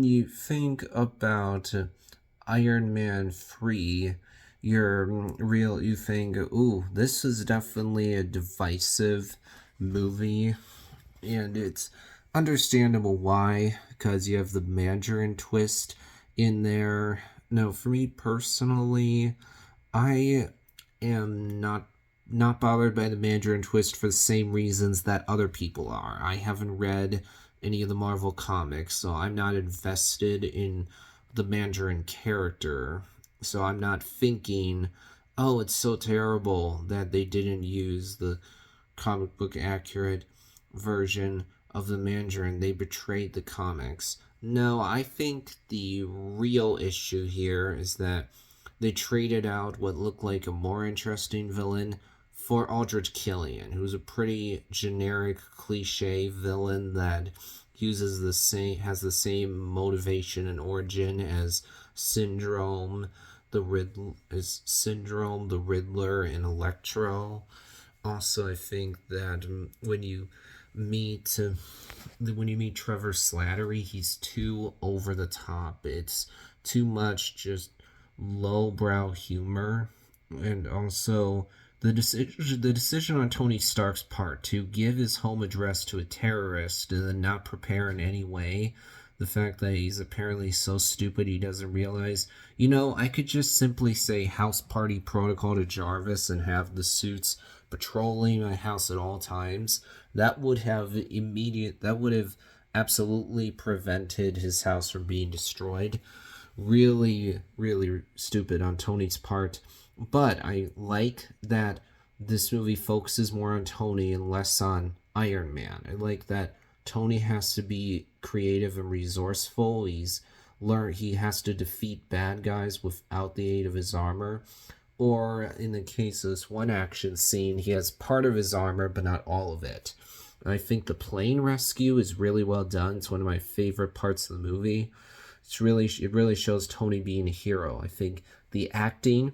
when you think about Iron Man 3, you think, ooh, this is definitely a divisive movie, and it's understandable why, because you have the Mandarin twist in there. No, for me personally, I am not bothered by the Mandarin twist for the same reasons that other people are. I haven't read any of the Marvel comics, so I'm not invested in the Mandarin character. So I'm not thinking, oh, it's so terrible that they didn't use the comic book accurate version of the Mandarin. They betrayed the comics. No, I think the real issue here is that they traded out what looked like a more interesting villain for Aldrich Killian, who's a pretty generic cliche villain that has the same motivation and origin as Syndrome, the Riddler, and Electro. Also, I think that meet when you meet Trevor Slattery, he's too over the top. It's too much just lowbrow humor, and also the decision on Tony Stark's part to give his home address to a terrorist and then not prepare in any way. The fact that he's apparently so stupid he doesn't realize. I could just simply say house party protocol to Jarvis and have the suits patrolling my house at all times. That would have absolutely prevented his house from being destroyed. Really, really stupid on Tony's part. But I like that this movie focuses more on Tony and less on Iron Man. I like that Tony has to be creative and resourceful. He has to defeat bad guys without the aid of his armor. Or in the case of this one action scene, he has part of his armor but not all of it. I think the plane rescue is really well done. It's one of my favorite parts of the movie. It really shows Tony being a hero. I think the acting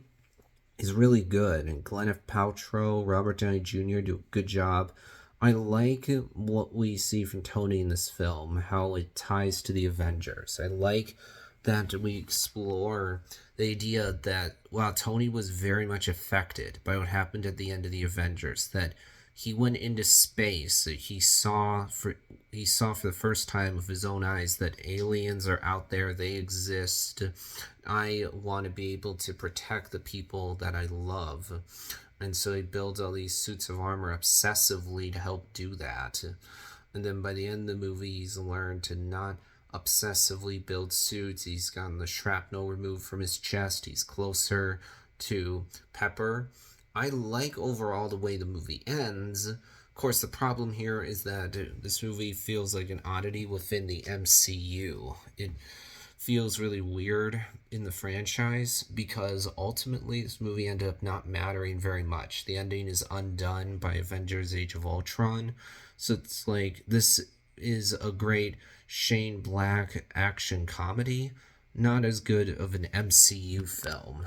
is really good, and Gwyneth Paltrow, Robert Downey Jr. do a good job. I like what we see from Tony in this film, how it ties to the Avengers. I like that we explore the idea that while Tony was very much affected by what happened at the end of the Avengers, that he went into space. He saw for the first time with his own eyes that aliens are out there. They exist. I want to be able to protect the people that I love. And so he builds all these suits of armor obsessively to help do that. And then by the end of the movie, he's learned to not obsessively build suits. He's gotten the shrapnel removed from his chest. He's closer to Pepper. I like overall the way the movie ends. Of course, the problem here is that this movie feels like an oddity within the MCU. It feels really weird in the franchise because ultimately this movie ended up not mattering very much. The ending is undone by Avengers Age of Ultron. So it's like this is a great Shane Black action comedy, not as good of an MCU film.